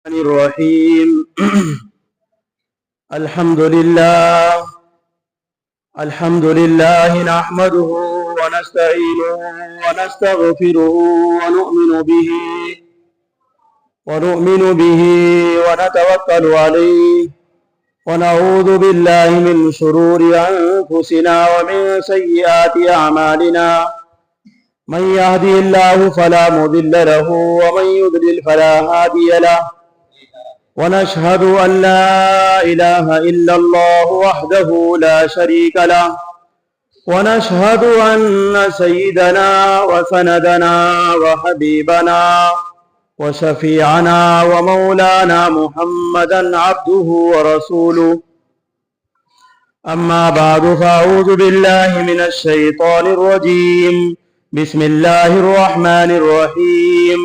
الرحيم الحمد لله نحمده ونستعينه ونستغفره ونؤمن به ونتوكل عليه ونعوذ بالله من شرور أنفسنا ومن سيئات أعمالنا من يهده الله فلا مضل له ومن يضلل فلا هادي له ونشهد أن لا إله إلا الله وحده لا شريك له ونشهد أن سيدنا وسندنا وحبيبنا وشفيعنا ومولانا محمدا عبده ورسوله أما بعد فأعوذ بالله من الشيطان الرجيم بسم الله الرحمن الرحيم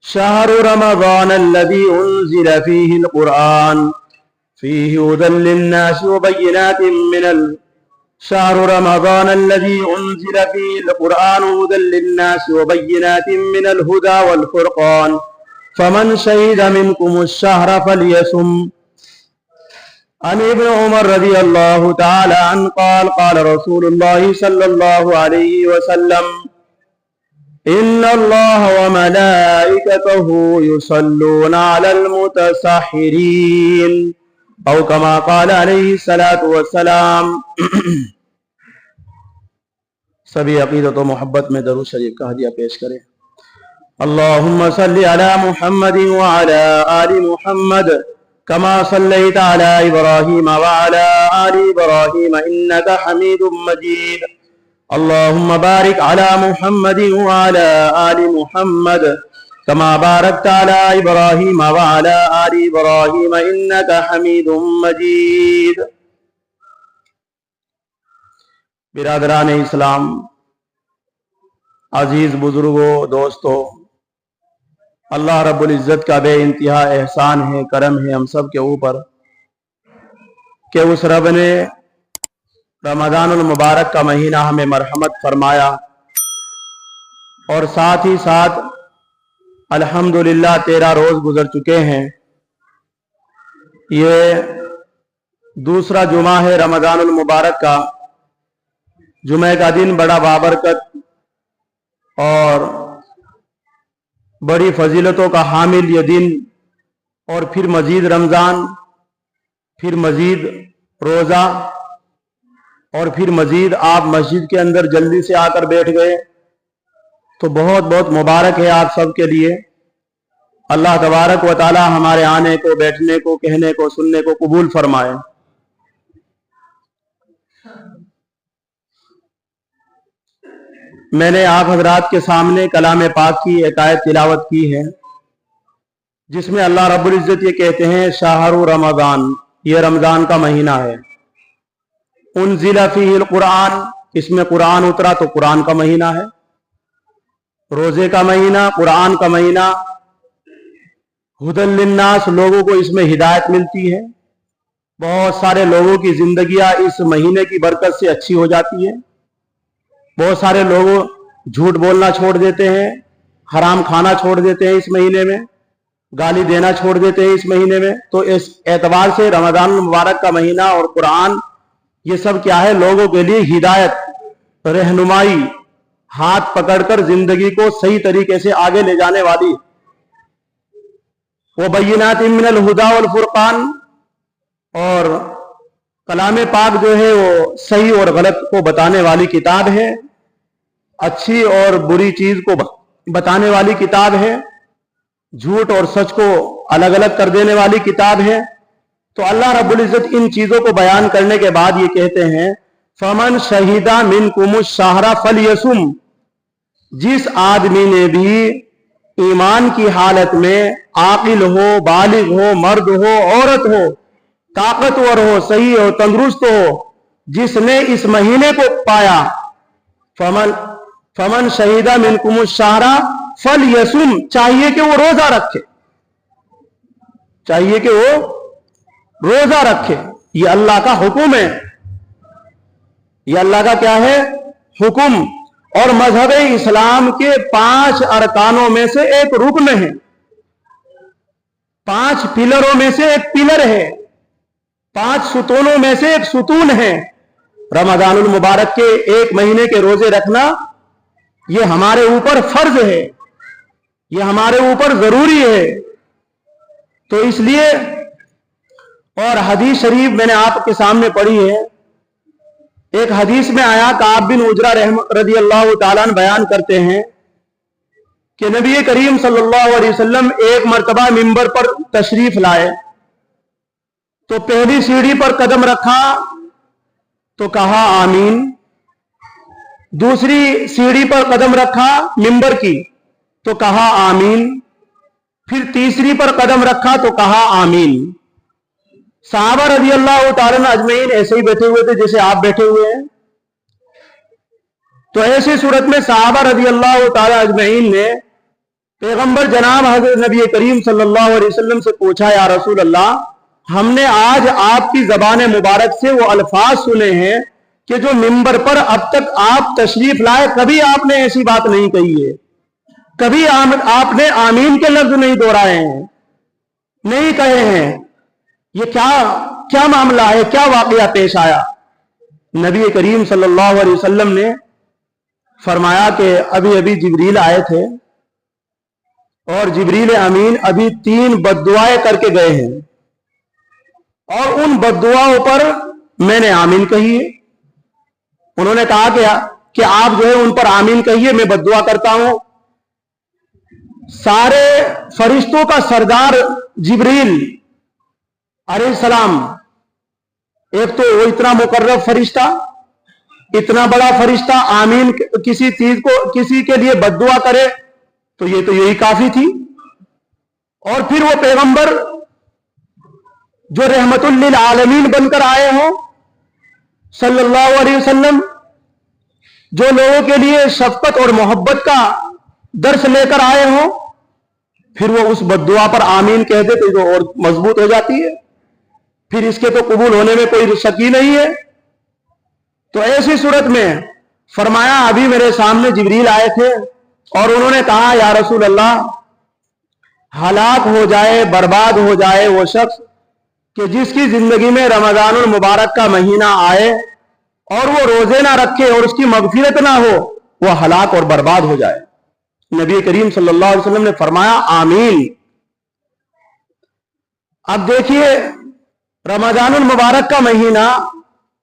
شهر رمضان الذي أنزل فيه القرآن فيه هدى للناس وبينات شهر رمضان الذي أنزل فيه القرآن هدى للناس وبينات من الهدى والفرقان فمن شهد منكم الشهر فليصم. عن ابن عمر رضي الله تعالى عنه قال قال رسول الله صلى الله عليه وسلم إن الله وملائكته يصلون على المتسحرين او كما قال علیہ الصلاۃ والسلام. سبھی عقیدت و محبت میں درود شریف کا ہدیہ پیش کریں. اللهم صل على محمد وعلى آل محمد كما صليت على إبراهيم وعلى آل إبراهيم إنك حميد مجيد. اللهم بارك على محمد وعلى آل محمد كما باركت على إبراهيم وعلى آل إبراهيم إنك حميد مجيد. برادران اسلام، عزیز بزرگوں، دوستو، اللہ رب العزت کا بے انتہا احسان ہے، کرم ہے ہم سب کے اوپر کہ اس رب نے رمضان المبارک کا مہینہ ہمیں مرحمت فرمایا اور ساتھ ہی ساتھ الحمدللہ 13 روز گزر چکے ہیں. یہ دوسرا جمعہ ہے رمضان المبارک کا. جمعہ کا دن بڑا بابرکت اور بڑی فضیلتوں کا حامل یہ دن، اور پھر مزید رمضان، پھر مزید روزہ، اور پھر مزید آپ مسجد کے اندر جلدی سے آ کر بیٹھ گئے، تو بہت بہت مبارک ہے آپ سب کے لیے. اللہ تبارک و تعالی ہمارے آنے کو، بیٹھنے کو، کہنے کو، سننے کو قبول فرمائے. میں نے آپ حضرات کے سامنے کلام پاک کی ایک آیت تلاوت کی ہے جس میں اللہ رب العزت یہ کہتے ہیں شہر رمضان، یہ رمضان کا مہینہ ہے. انزل فیہ القرآن، اس میں قرآن اترا تو قرآن کا مہینہ ہے، روزے کا مہینہ، قرآن کا مہینہ. ہدی للناس، لوگوں کو اس میں ہدایت ملتی ہے. بہت سارے لوگوں کی زندگیاں اس مہینے کی برکت سے اچھی ہو جاتی ہے. بہت سارے لوگ جھوٹ بولنا چھوڑ دیتے ہیں، حرام کھانا چھوڑ دیتے ہیں، اس مہینے میں گالی دینا چھوڑ دیتے ہیں اس مہینے میں. تو اس اعتبار سے رمضان المبارک کا مہینہ اور قرآن یہ سب کیا ہے؟ لوگوں کے لیے ہدایت، رہنمائی، ہاتھ پکڑ کر زندگی کو صحیح طریقے سے آگے لے جانے والی. وَبَيِّنَاتٍ مِّنَ الْهُدَى وَالْفُرْقَانِ، اور کلام پاک جو ہے وہ صحیح اور غلط کو بتانے والی کتاب ہے، اچھی اور بری چیز کو بتانے والی کتاب ہے، جھوٹ اور سچ کو الگ الگ کر دینے والی کتاب ہے. تو اللہ رب العزت ان چیزوں کو بیان کرنے کے بعد یہ کہتے ہیں فَمَنْ شَهِدَ مِنْكُمُ الشَّهْرَ فَلْيَصُمْ، جس آدمی نے بھی ایمان کی حالت میں عاقل ہو، بالغ ہو، مرد ہو، عورت ہو، طاقتور ہو، صحیح ہو، تندرست ہو، جس نے اس مہینے کو پایا فَمَنْ شَهِدَ مِنْكُمُ الشَّهْرَ فَلْيَصُمْ، چاہیے کہ وہ روزہ رکھے، چاہیے کہ وہ روزہ رکھے. یہ اللہ کا حکم ہے، یہ اللہ کا کیا ہے؟ حکم. اور مذہب اسلام کے 5 ارکانوں میں سے ایک رکن ہے. 5 पिलरों में से एक पिलर है, 5 सुतूनों में से एक सुतून है। रमजानुल मुबारक के 1 महीने के रोजे रखना ये हमारे ऊपर फर्ज है, ये हमारे ऊपर जरूरी है। तो इसलिए, और हदीस शरीफ मैंने आपके सामने पढ़ी है। एक हदीस में आया, काब बिन उजरा रदी अल्लाह ताला अन्हु बयान करते हैं कि नबी करीम सल्लल्लाहु अलैहि वसल्लम एक मर्तबा मिंबर पर तशरीफ लाए, तो पहली सीढ़ी पर कदम रखा तो कहा आमीन, दूसरी सीढ़ी पर कदम रखा मिंबर की तो कहा आमीन, फिर तीसरी पर कदम रखा तो कहा आमीन। सहाबा रज़ी अल्लाह तआला अजमईन ऐसे ही बैठे हुए थे जैसे आप बैठे हुए हैं। तो ऐसी सूरत में सहाबा रज़ी अल्लाह तआला अजमईन ने पैगंबर जनाब हज़रत नबी करीम सल्लल्लाहु अलैहि वसल्लम से पूछा, या रसूल अल्लाह, हमने आज आपकी जबान मुबारक से वो अल्फाज सुने हैं कि जो मिंबर पर अब तक आप तशरीफ लाए कभी आपने ऐसी बात नहीं कही है, कभी आपने आमीन के लफ्ज नहीं दोहराए हैं, नहीं कहे हैं। ये क्या मामला है, क्या वाकया पेश आया? नबी करीम सल्लल्लाहु अलैहि वसल्लम ने फरमाया कि अभी अभी जिब्रील आए थे और जिब्रील अमीन अभी 3 बद्दुआएं करके गए हैं, और उन बद्दुआओं पर मैंने आमीन कही है। उन्होंने कहा कि आप जो है उन पर आमीन कहिए, मैं बद्दुआ करता हूं। सारे फरिश्तों का सरदार जिब्रील अलैहिस्सलाम, एक तो वो इतना मुकर्रब फरिश्ता, इतना बड़ा फरिश्ता आमीन किसी चीज को, किसी के लिए बद्दुआ करे तो यही काफी थी। और फिर वो पैगंबर जो रहमतुल लिल आलमीन बनकर आए हों सल्लल्लाहु अलैहि वसल्लम, जो लोगों के लिए शफकत और मोहब्बत का दर्स लेकर आए हों, फिर वो उस बद्दुआ पर आमीन कह दे तो जो और मजबूत हो जाती है, फिर इसके तो कबूल होने में कोई शक ही नहीं है। तो ऐसी सूरत में फरमाया, अभी मेरे सामने जिब्रील आए थे और उन्होंने कहा, या रसूल अल्लाह, हलाक हो जाए, बर्बाद हो जाए वो शख्स कि जिसकी जिंदगी में रमजानुल मुबारक का महीना आए और वो रोजे ना रखे और उसकी मगफिरत ना हो, वो हलाक और बर्बाद हो जाए। नबी करीम सल्लल्लाहु अलैहि वसल्लम ने फरमाया आमीन। अब देखिए, रमजानुल मुबारक का महीना,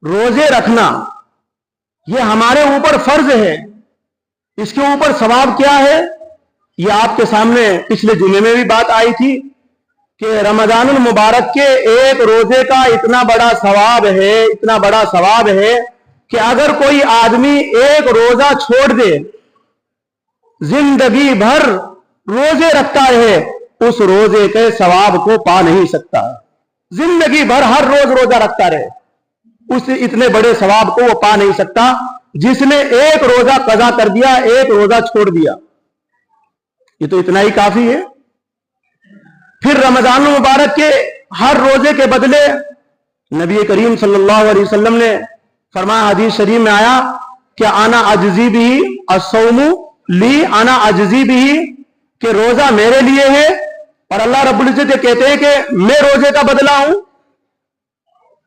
रोजे रखना ये हमारे ऊपर फर्ज है। इसके ऊपर सवाब क्या है, ये आपके सामने पिछले जुमे में भी बात आई थी कि रमजानुल मुबारक के एक रोजे का इतना बड़ा सवाब है, इतना बड़ा सवाब है कि अगर कोई आदमी एक रोजा छोड़ दे, जिंदगी भर रोजे रखता है, उस रोजे के सवाब को पा नहीं सकता। जिंदगी भर हर रोज रोजा रखता रहे, उस इतने बड़े सवाब को वो पा नहीं सकता जिसने एक रोजा कज़ा कर दिया, एक रोजा छोड़ दिया। ये तो इतना ही काफी है। फिर रमजान मुबारक के हर रोजे के बदले नबी करीम सल्लल्लाहु अलैहि वसल्लम ने फरमाया, हदीस शरीफ में आया कि आना अजजी भी अस्सौमु ली, आना अजजी भी, कि रोजा मेरे लिए है और अल्लाह रब्बुल इज्जत कहते हैं कि मैं रोजे का बदला हूं।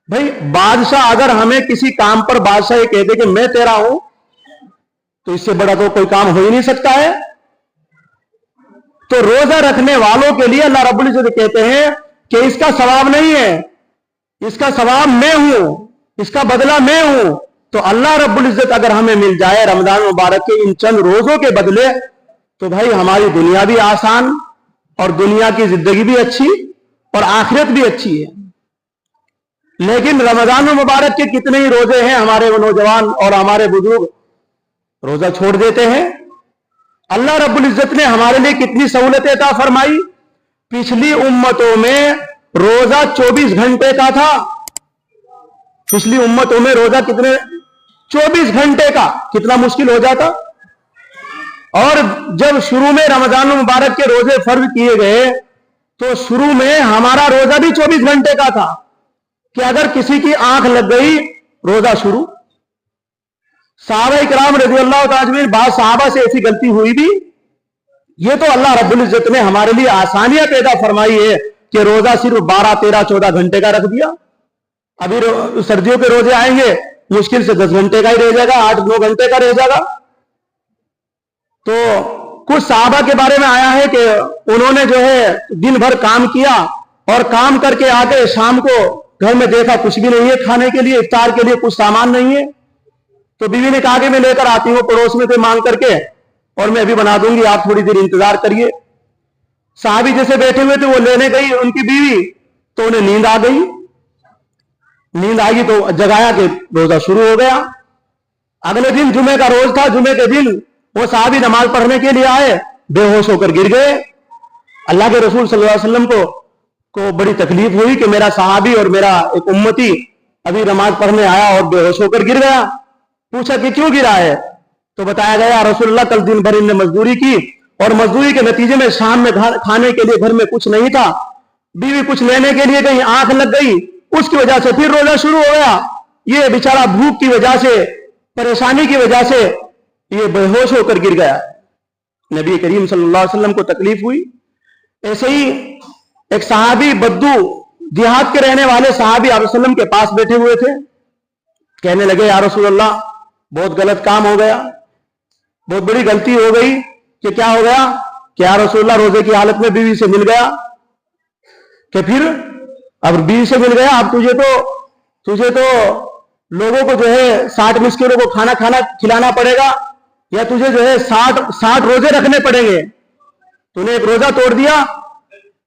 भाई, बादशाह अगर हमें किसी काम पर बादशाह ये कहते कि मैं तेरा हूं, तो इससे बड़ा तो कोई काम हो ही नहीं सकता है। तो रोजा रखने वालों के लिए अल्लाह रब्बुल इज्जत कहते हैं कि इसका सवाब नहीं है, इसका सवाब मैं हूं, इसका बदला मैं हूं। तो अल्लाह रब्बुल इज्जत अगर हमें मिल जाए रमजान मुबारक के इन चंद रोजों के बदले, तो भाई हमारी दुनिया भी आसान और दुनिया की जिंदगी भी अच्छी और आखिरत भी अच्छी है। लेकिन रमजान मुबारक के कितने ही रोजे हैं, हमारे नौजवान और हमारे बुजुर्ग रोजा छोड़ देते हैं। अल्लाह रब्बुल इज्जत ने हमारे लिए कितनी सहूलतें अता फरमाई। पिछली उम्मतों में रोजा 24 घंटे का था, पिछली उम्मतों में रोजा कितने, 24 घंटे का, कितना मुश्किल हो जाता। और जब शुरू में रमजान मुबारक के रोजे फर्ज किए गए, तो शुरू में हमारा रोजा भी 24 घंटे का था कि अगर किसी की आंख लग गई, रोजा शुरू। सहाबा इकराम रज़ियल्लाहु तआला अन्हुम, बाद सहाबा से ऐसी गलती हुई भी। ये तो अल्लाह रब्बुल इज्जत ने हमारे लिए आसानियां पैदा फरमाई है कि रोजा सिर्फ 12, 13, 14 घंटे का रख दिया। अभी सर्दियों के रोजे आएंगे, मुश्किल से 10 घंटे का ही रह जाएगा, 8-9 घंटे का रह जाएगा। तो कुछ सहाबा के बारे में आया है कि उन्होंने जो है दिन भर काम किया और काम करके आके शाम को घर में देखा कुछ भी नहीं है खाने के लिए, इफ्तार के लिए कुछ सामान नहीं है। तो बीवी ने कहा कि मैं लेकर आती हूँ पड़ोस में से मांग करके और मैं अभी बना दूंगी, आप थोड़ी देर इंतजार करिए। साहबी जैसे बैठे हुए थे वो लेने गई उनकी बीवी, तो उन्हें नींद आ गई। नींद आ गई तो जगाया कि रोजा शुरू हो गया। अगले दिन जुमे का रोज था। जुमे के दिन वो साहबी नमाज पढ़ने के लिए आए, बेहोश होकर गिर गए। अल्लाह के रसूल सल्लल्लाहु अलैहि वसल्लम को बड़ी तकलीफ हुई कि मेरा सहाबी और मेरा एक उम्मती अभी नमाज पढ़ने आया और बेहोश होकर गिर गया। पूछा कि क्यों गिरा है? तो बताया गया, रसूलुल्लाह कल दिन भर इनने मजदूरी की और मजदूरी के नतीजे में शाम में खाने के लिए घर में कुछ नहीं था। बीवी कुछ लेने के लिए गई, आंख लग गई, उसकी वजह से फिर रोजा शुरू हो गया। ये बेचारा भूख की वजह से, परेशानी की वजह से ये बेहोश होकर गिर गया। नबी करीम सल्लल्लाहु अलैहि वसल्लम को तकलीफ हुई। ऐसे ही एक सहाबी बद्दू, देहात के रहने वाले सहाबी आप सल्लम के पास बैठे हुए थे। कहने लगे, या रसूलल्लाह बहुत गलत काम हो गया, बहुत बड़ी गलती हो गई। कि क्या हो गया? कि या रसूलल्लाह रोजे की हालत में बीवी से मिल गया। कि फिर अब बीवी से मिल गया, अब तुझे तो लोगों को जो है 60 मिस्किनों को खाना खिलाना पड़ेगा, या तुझे जो है 60 रोजे रखने पड़ेंगे। तूने एक रोजा तोड़ दिया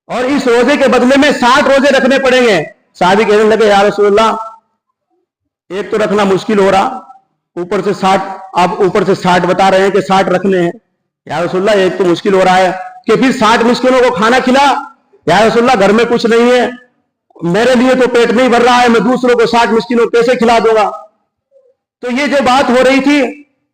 और इस रोजे के बदले में 60 रोजे रखने पड़ेंगे। साहबी कहने लगे, या रसूलल्लाह एक तो रखना मुश्किल हो रहा, ऊपर से 60, आप ऊपर से 60 बता रहे हैं कि 60 रखने हैं। या रसूलल्लाह एक तो मुश्किल हो रहा है कि फिर 60 मिस्किनों को खाना खिला। या रसूलल्लाह घर में कुछ नहीं है, मेरे लिए तो पेट नहीं भर रहा है, मैं दूसरों को 60 मिस्किनों को कैसे खिला दूंगा? तो ये जो बात हो रही थी,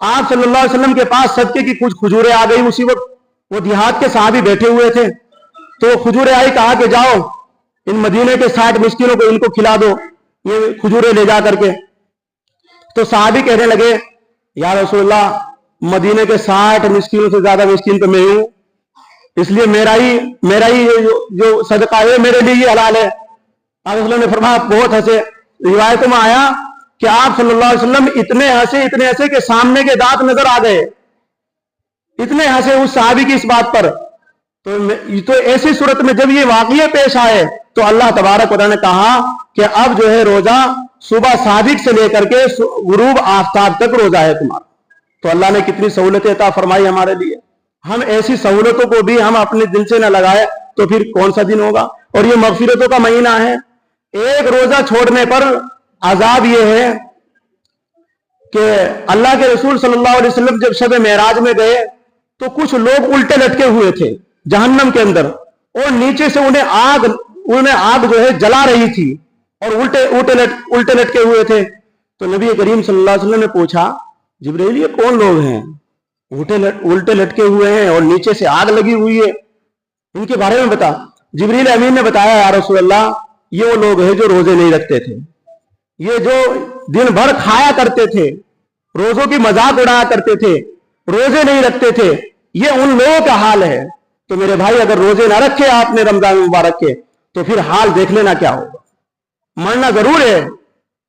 आप सल्लल्लाहु अलैहि वसल्लम के पास सदके की कुछ खजूरें आ गई। उसी वक्त वो देहात के साहबी बैठे हुए थे, तो खजूरें आई। कहा कि जाओ इन मदीने के 60 मिस्किनों को इनको खिला दो, ये खजूरें ले जा करके। तो साहबी कहने लगे, या रसूलल्लाह मदीने के 60 मिस्किनों से ज्यादा मिस्किन तो मैं हूं, इसलिए मेरा ही जो सदका है मेरे लिए ही हलाल है। आप ने फरमाया, बहुत हंसे। रिवायतों में आया कि आप सल्लल्लाहु अलैहि वसल्लम इतने हंसे कि सामने के दांत नजर आ गए। इतने हंसे उस साहबी की इस बात पर। तो ऐसी सूरत में जब ये वाकये पेश आए तो अल्लाह तबारक व तआला ने कहा कि अब जो है रोजा सुबह सादिक से लेकर के गुरूब आफ्ताब तक रोजा है तुम्हारा। तो अल्लाह ने कितनी सहूलतें अता फरमाई हमारे लिए। हम ऐसी सहूलतों को भी हम अपने दिल से न लगाए तो फिर कौन सा दिन होगा? और ये मगफिरतों का महीना है। एक रोजा छोड़ने पर अजाब ये है कि अल्लाह के रसूल सल्लल्लाहु अलैहि वसल्लम जब शब मेराज में गए तो कुछ लोग उल्टे लटके हुए थे जहन्नम के अंदर, और नीचे से उन्हें आग जो है जला रही थी और उल्टे लटके हुए थे। तो नबी करीम सल्लल्लाहु अलैहि वसल्लम ने पूछा, जिब्रील ये कौन लोग हैं? उल्टे लटके हुए हैं और नीचे से आग लगी हुई है, इनके बारे में बता। जिब्रील अमीन ने बताया, या रसूल अल्लाह ये वो लोग हैं जो रोजे नहीं रखते थे, ये जो दिन भर खाया करते थे, रोजों की मजाक उड़ाया करते थे, रोजे नहीं रखते थे, ये उन लोगों का हाल है। तो मेरे भाई अगर रोजे ना रखे आपने रमजान मुबारक के तो फिर हाल देख लेना क्या होगा। मरना जरूर है,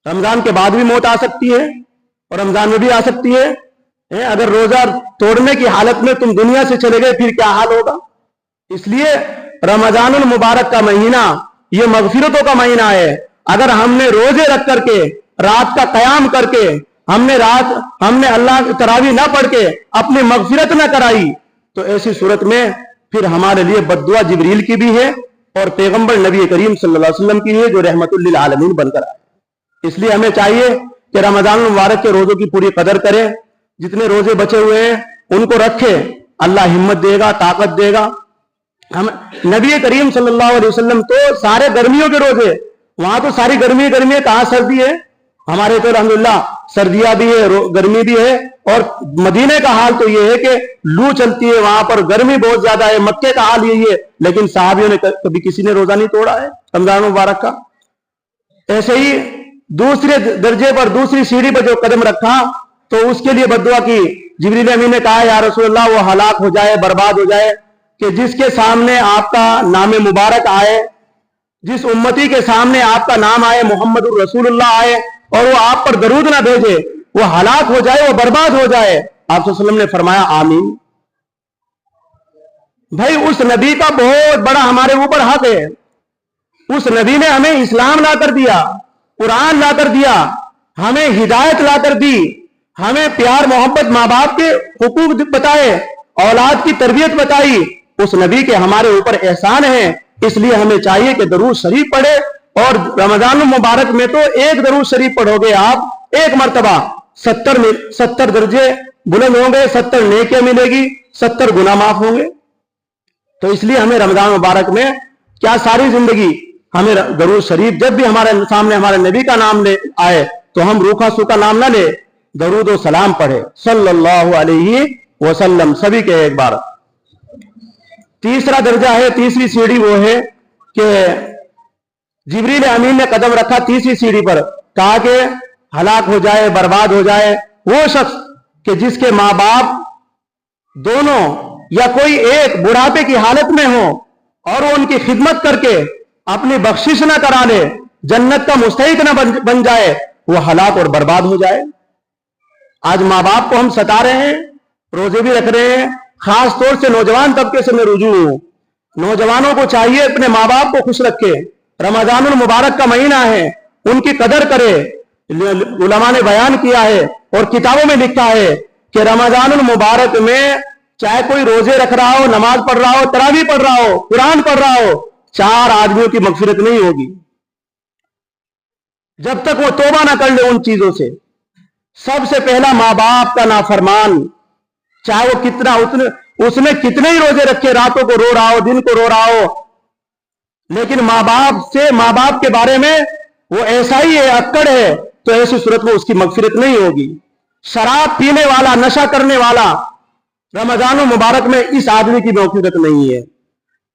रमजान के बाद भी मौत आ सकती है और रमजान में भी आ सकती है। अगर रोजा तोड़ने की हालत में तुम दुनिया से चले गए फिर क्या हाल होगा? इसलिए रमजानुल मुबारक का महीना ये मगफिरतों का महीना है। अगर हमने रोजे रख करके, रात का कयाम करके, हमने अल्लाह तरावी ना पढ़ के अपनी मगफिरत ना कराई तो ऐसी सूरत में फिर हमारे लिए बद्दुआ जिब्रील की भी है और पैगंबर नबी करीम सल्लल्लाहु अलैहि वसल्लम की है जो रहमतुल लिल आलमीन बनकर आए। इसलिए हमें चाहिए कि रमजान मुबारक के रोजों की पूरी कदर करें। जितने रोजे बचे हुए हैं उनको रखें, अल्लाह हिम्मत देगा, ताकत देगा। हम नबी करीम सल्लल्लाहु अलैहि वसल्लम तो सारे गर्मियों के रोजे, वहां तो सारी गर्मी कहाँ सर्दी है? हमारे तो अल्हम्दुलिल्लाह सर्दियां भी है, गर्मी भी है। और मदीने का हाल तो ये है कि लू चलती है, वहां पर गर्मी बहुत ज्यादा है। मक्के का हाल यही है, लेकिन साहबियों ने कभी किसी ने रोजा नहीं तोड़ा है रमजान मुबारक का। ऐसे ही दूसरे दर्जे पर, दूसरी सीढ़ी पर जो कदम रखा तो उसके लिए बद्दुआ की। जिब्रील अमीन ने कहा, या रसूल अल्लाह वो हलाक हो जाए, बर्बाद हो जाए कि जिसके सामने आपका नाम मुबारक आए जिस उम्मती के सामने आपका नाम आए, मोहम्मदुर रसूलुल्लाह आए, और वो आप पर दरूद ना भेजे, वो हलाक हो जाए, वो बर्बाद हो जाए। आप सल्लल्लाहु अलैहि वसल्लम ने फरमाया आमीन। भाई उस नबी का बहुत बड़ा हमारे ऊपर हक है। उस नबी ने हमें इस्लाम लाकर दिया, कुरान लाकर दिया, हमें हिदायत लाकर दी, हमें प्यार मोहब्बत माँ बाप के हुकूक बताए, औलाद की तरबियत बताई। उस नबी के हमारे ऊपर एहसान है, इसलिए हमें चाहिए कि दरूद शरीफ पढ़े। और रमजान मुबारक में तो एक दरूद शरीफ पढ़ोगे आप एक मर्तबा, 70 दर्जे बुलंद होंगे, 70 नेकियां मिलेगी, 70 गुनाह माफ होंगे। तो इसलिए हमें रमजान मुबारक में क्या सारी जिंदगी हमें दरूद शरीफ, जब भी हमारे सामने हमारे नबी का नाम ले आए तो हम रूखा सूखा नाम ना ले, दरूद और सलाम पढ़े सल्लल्लाहु अलैहि वसल्लम, सभी के एक बार। तीसरा दर्जा है, तीसरी सीढ़ी वो है कि जिब्रील अमीन ने कदम रखा तीसरी सीढ़ी पर, कहा कि हलाक हो जाए, बर्बाद हो जाए वो शख्स कि जिसके माँ बाप दोनों या कोई एक बुढ़ापे की हालत में हो और वो उनकी खिदमत करके अपनी बख्शिश ना करा ले, जन्नत का मुस्तहिक ना बन जाए, वो हलाक और बर्बाद हो जाए। आज माँ बाप को हम सता रहे हैं, रोजे भी रख रहे हैं। खास तौर से नौजवान तबके से मैं रुजू हूं। नौजवानों को चाहिए अपने माँ बाप को खुश रखे। रमजानुल मुबारक का महीना है, उनकी कदर करे। उलमा ने बयान किया है और किताबों में लिखा है कि रमजानुल मुबारक में चाहे कोई रोजे रख रहा हो, नमाज पढ़ रहा हो, तरावी पढ़ रहा हो, कुरान पढ़ रहा हो, 4 आदमियों की मगफिरत नहीं होगी जब तक वो तौबा ना कर ले उन चीजों से। सबसे पहला माँ बाप का नाफरमान, चाहे वो कितना उसने कितने ही रोजे रखे, रातों को रो रहा हो, दिन को रो रहा हो, लेकिन माँ बाप के बारे में वो ऐसा ही है, अक्कड़ है, तो ऐसी सूरत में उसकी मगफिरत नहीं होगी। शराब पीने वाला, नशा करने वाला, रमजान मुबारक में इस आदमी की मगफिरत नहीं है।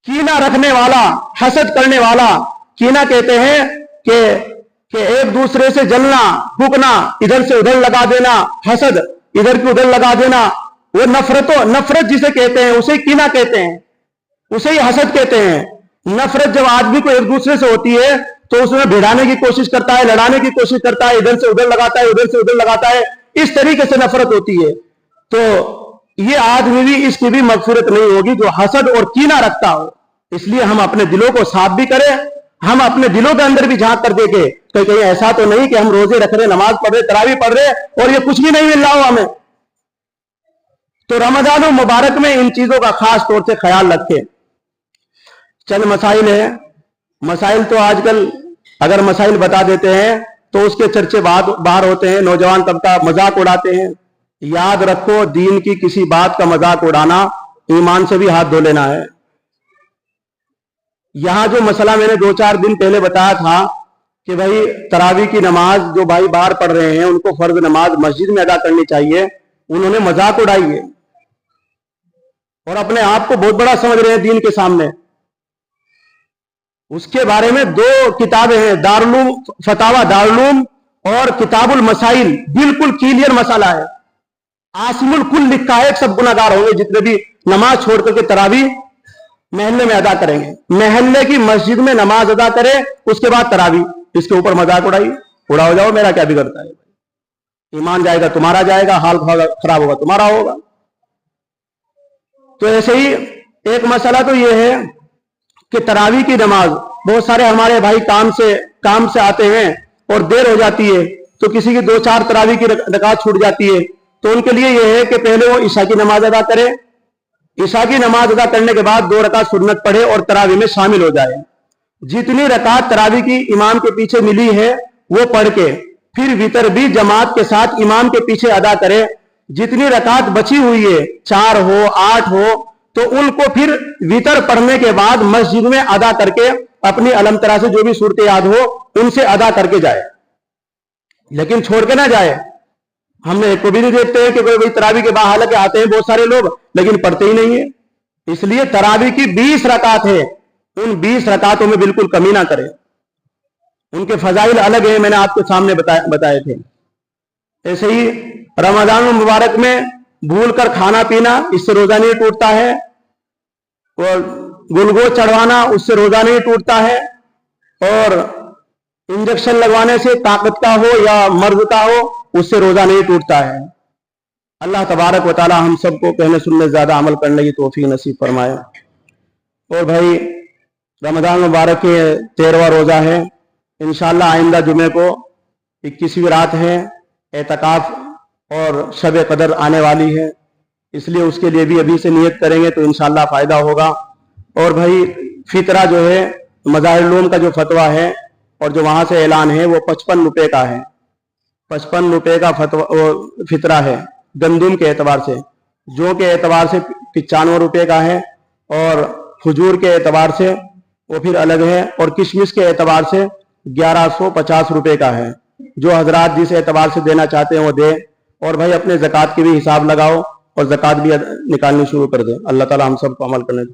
कीना रखने वाला, हसद करने वाला, कीना कहते हैं कि एक दूसरे से जलना, फूकना, इधर से उधर लगा देना, हसद इधर की उधर लगा देना, वो नफरत जिसे कहते हैं उसे कीना कहते हैं, उसे ही हसद कहते हैं। नफरत जब आदमी को एक दूसरे से होती है तो उसमें भिड़ाने की कोशिश करता है, लड़ाने की कोशिश करता है, इधर से उधर लगाता है, उधर से उधर लगाता है, इस तरीके से नफरत होती है। तो ये आदमी भी, इसकी भी मगफिरत नहीं होगी जो हसद और कीना रखता हो। इसलिए हम अपने दिलों को साफ भी करें, हम अपने दिलों के अंदर भी झांक कर देखें तो कहीं ऐसा तो नहीं कि हम रोजे रख रहे, नमाज पढ़ रहे, तरावी पढ़ रहे और ये कुछ भी नहीं मिल रहा हो हमें। तो रमजान मुबारक में इन चीजों का खास तौर से ख्याल रखें। चंद मसाइल है, मसाइल तो आजकल अगर मसाइल बता देते हैं तो उसके चर्चे बाहर होते हैं, नौजवान तबका मजाक उड़ाते हैं। याद रखो, दीन की किसी बात का मजाक उड़ाना ईमान से भी हाथ धो लेना है। यहां जो मसला मैंने 2-4 दिन पहले बताया था कि भाई तरावी की नमाज जो भाई बाहर पढ़ रहे हैं उनको फर्ज नमाज मस्जिद में अदा करनी चाहिए, उन्होंने मजाक उड़ाई है और अपने आप को बहुत बड़ा समझ रहे हैं दीन के सामने। उसके बारे में 2 किताबें हैं, दारुल फतावा दारुल और किताबुल मसाइल, बिल्कुल क्लियर मसाला है। आसिमुल कुल लिखा है, सब गुनाहगार होंगे जितने भी नमाज छोड़ करके तरावी महल्ले में अदा करेंगे। महल्ले की मस्जिद में नमाज अदा करें, उसके बाद तरावी, इसके ऊपर मजाक उड़ाओ जाओ, मेरा क्या बिगड़ता है। ईमान जाएगा तुम्हारा जाएगा, हाल खराब होगा तुम्हारा होगा। तो ऐसे ही एक मसला तो यह है कि तरावी की नमाज, बहुत सारे हमारे भाई काम से आते हैं और देर हो जाती है, तो किसी की 2-4 तरावी की रकात छूट जाती है, तो उनके लिए यह है कि पहले वो ईशा की नमाज अदा करे, ईशा की नमाज अदा करने के बाद 2 रकात सुन्नत पढ़े और तरावी में शामिल हो जाए। जितनी रकात तरावी की इमाम के पीछे मिली है वो पढ़ के फिर वितर भी जमात के साथ इमाम के पीछे अदा करे। जितनी रकात बची हुई है, 4 हो 8 हो, तो उनको फिर वितर पढ़ने के बाद मस्जिद में अदा करके अपनी अलम तरा से जो भी सूरत याद हो उनसे अदा करके जाए, लेकिन छोड़ के ना जाए। हमने एक को भी नहीं देखते हैं कि कोई तरावी के बाहर के आते हैं बहुत सारे लोग, लेकिन पढ़ते ही नहीं है। इसलिए तरावी की 20 रकात है, उन 20 रकातों में बिल्कुल कमी ना करें। उनके फजाइल अलग है, मैंने आपके सामने बताए थे। ऐसे ही रमजान मुबारक में भूल कर खाना पीना, इससे रोजा नहीं टूटता है, और गुलगोश चढ़वाना, उससे रोजा नहीं टूटता है। और इंजेक्शन लगवाने से ताकत का हो या मर्द का हो, उससे रोजा नहीं टूटता है। अल्लाह तबारक व तआला हम सबको कहने सुनने ज्यादा अमल करने की तौफीक नसीब फरमाए। और भाई रमजान मुबारक के 13वां रोजा है, इंशाअल्लाह आइंदा जुमे को 21वीं रात है, एतकाफ और शब कदर आने वाली है, इसलिए उसके लिए भी अभी से नियत करेंगे तो इंशाअल्लाह फायदा होगा। और भाई फितरा जो है, मज़ाहिर का जो फतवा है और जो वहां से ऐलान है वो 55 रुपए का है। 55 रुपए का फितरा है गंदुम के एतबार से, जौ के एतबार से 95 रुपए का है, और खजूर के एतबार से वो फिर अलग है, और किशमिश के एतबार से 1150 रुपए का है। जो हजरात जिस एतबार से देना चाहते हैं वो दे। और भाई अपने ज़कात की भी हिसाब लगाओ और ज़कात भी निकालनी शुरू कर दे। अल्लाह ताला हम सबको अमल करने दे।